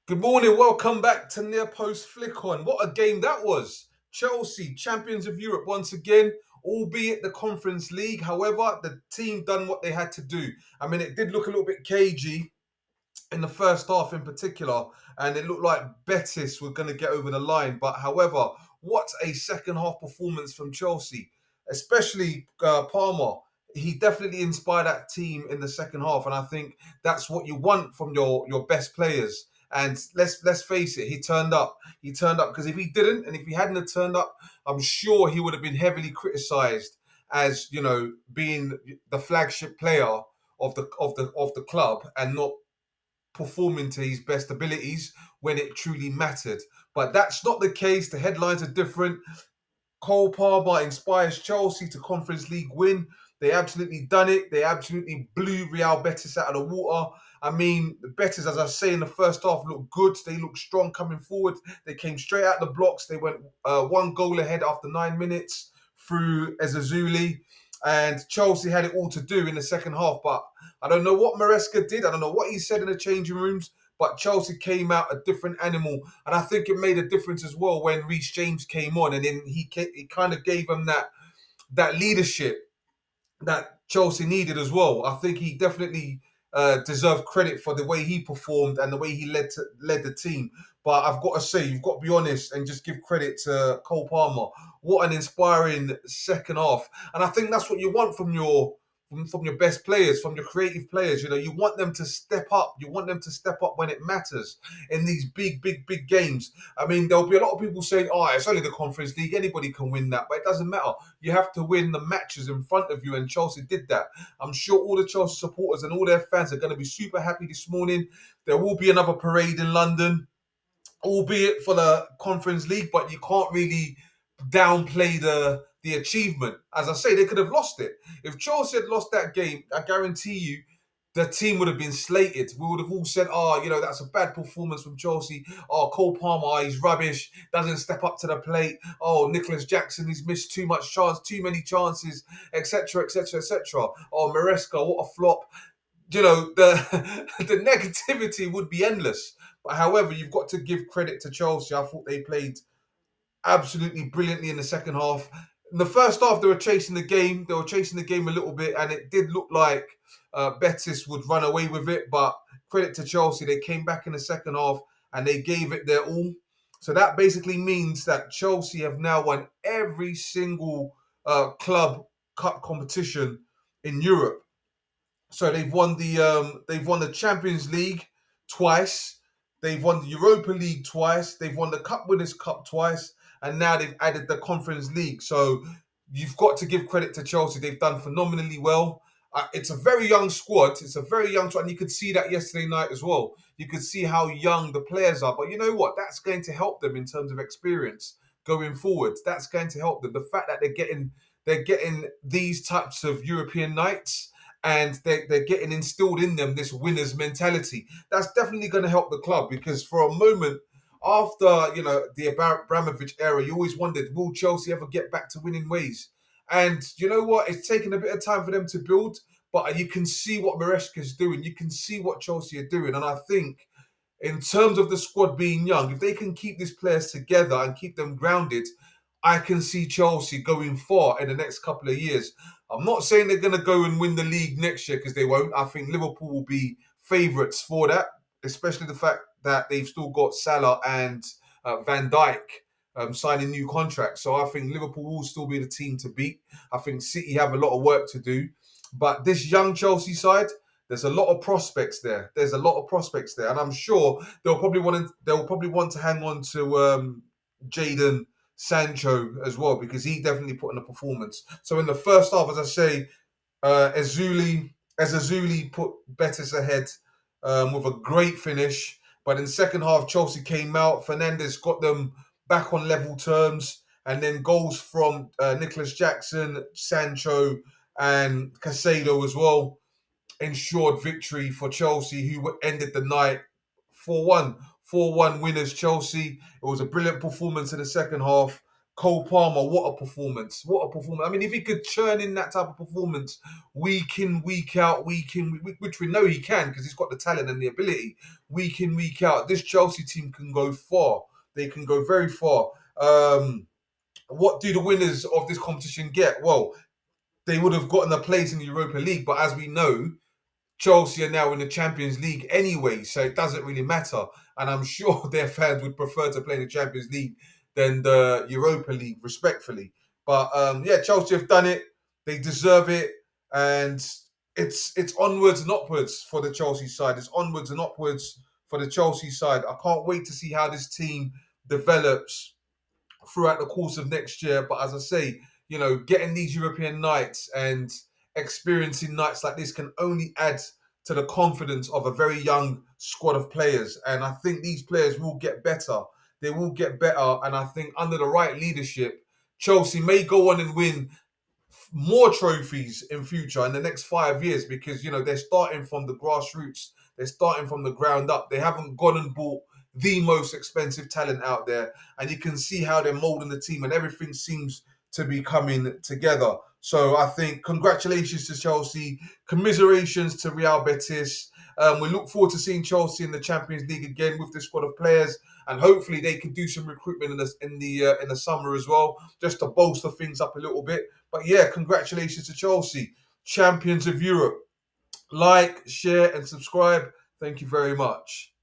Good morning, welcome back to Near Post Flick On. What a game that was! Chelsea, champions of Europe once again, albeit the Conference League. However, the team done what they had to do. I mean, it did look a little bit cagey in the first half in particular, and it looked like Betis were going to get over the line. But however, what a second half performance from Chelsea, especially Palmer. He definitely inspired that team in the second half, and I think that's what you want from your best players. And let's face it, he turned up. He turned up because if he didn't, and if he hadn't have turned up, I'm sure he would have been heavily criticised as being the flagship player of the club and not performing to his best abilities when it truly mattered. But that's not the case. The headlines are different. Cole Palmer inspires Chelsea to Conference League win. They absolutely done it. They absolutely blew Real Betis out of the water. I mean, the Betis, as I say, in the first half looked good. They looked strong coming forward. They came straight out the blocks. They went one goal ahead after 9 minutes through Ezazuli. And Chelsea had it all to do in the second half. But I don't know what Maresca did. I don't know what he said in the changing rooms. But Chelsea came out a different animal, and I think it made a difference as well when Reece James came on, and then he kind of gave them that leadership that Chelsea needed as well. I think he definitely deserved credit for the way he performed and the way he led the team. But I've got to say, you've got to be honest and just give credit to Cole Palmer. What an inspiring second half, and I think that's what you want from your best players, from your creative players. You want them to step up. You want them to step up when it matters in these big games. I mean, there'll be a lot of people saying, "Oh, it's only the Conference League. Anybody can win that," but it doesn't matter. You have to win the matches in front of you, and Chelsea did that. I'm sure all the Chelsea supporters and all their fans are going to be super happy this morning. There will be another parade in London, albeit for the Conference League, but you can't really downplay the achievement. As I say, they could have lost it. If Chelsea had lost that game, I guarantee you the team would have been slated. We would have all said, that's a bad performance from Chelsea. Oh, Cole Palmer, he's rubbish, doesn't step up to the plate. Oh, Nicholas Jackson, he's missed too many chances, etc., etc., etc. Oh, Maresca, what a flop. The the negativity would be endless. But however, you've got to give credit to Chelsea. I thought they played absolutely brilliantly in the second half. In the first half, they were chasing the game. They were chasing the game a little bit, and it did look like Betis would run away with it. But credit to Chelsea, they came back in the second half and they gave it their all. So that basically means that Chelsea have now won every single club cup competition in Europe. So they've won the Champions League twice, they've won the Europa League twice, they've won the Cup Winners' Cup twice, and now they've added the Conference League. So you've got to give credit to Chelsea. They've done phenomenally well. It's a very young squad. It's a very young squad, and you could see that yesterday night as well. You could see how young the players are. But you know what? That's going to help them in terms of experience going forward. That's going to help them. The fact that they're getting these types of European nights and they're getting instilled in them this winner's mentality. That's definitely going to help the club because for a moment after the Abramovich era, you always wondered, will Chelsea ever get back to winning ways? And you know what? It's taken a bit of time for them to build, but you can see what Maresca is doing. You can see what Chelsea are doing, and I think in terms of the squad being young, if they can keep these players together and keep them grounded, I can see Chelsea going far in the next couple of years. I'm not saying they're going to go and win the league next year because they won't. I think Liverpool will be favourites for that, especially the fact that they've still got Salah and Van Dijk signing new contracts. So I think Liverpool will still be the team to beat. I think City have a lot of work to do. But this young Chelsea side, there's a lot of prospects there. There's a lot of prospects there, and I'm sure they'll probably want to hang on to Jaden Sancho as well because he definitely put in a performance. So in the first half, as I say, Ezazuli put Betis ahead with a great finish. But in the second half, Chelsea came out. Fernandes got them back on level terms, and then goals from Nicholas Jackson, Sancho, and Casado as well ensured victory for Chelsea, who ended the night 4-1. 4-1 winners, Chelsea. It was a brilliant performance in the second half. Cole Palmer, what a performance! What a performance! I mean, if he could churn in that type of performance week in, week out, which we know he can because he's got the talent and the ability, week in, week out, this Chelsea team can go far. They can go very far. What do the winners of this competition get? Well, they would have gotten a place in the Europa League, but as we know, Chelsea are now in the Champions League anyway, so it doesn't really matter. And I'm sure their fans would prefer to play in the Champions League than the Europa League, respectfully. But yeah, Chelsea have done it. They deserve it, and it's onwards and upwards for the Chelsea side. It's onwards and upwards for the Chelsea side. I can't wait to see how this team develops throughout the course of next year. But as I say, getting these European nights and experiencing nights like this can only add to the confidence of a very young squad of players. And I think these players will get better. They will get better. And I think under the right leadership, Chelsea may go on and win more trophies in future in the next 5 years because they're starting from the grassroots. They're starting from the ground up. They haven't gone and bought the most expensive talent out there, and you can see how they're molding the team, and everything seems to be coming together. So I think congratulations to Chelsea, commiserations to Real Betis. We look forward to seeing Chelsea in the Champions League again with this squad of players, and hopefully they can do some recruitment in the summer as well, just to bolster things up a little bit. But yeah, congratulations to Chelsea, champions of Europe. Like, share, and subscribe. Thank you very much.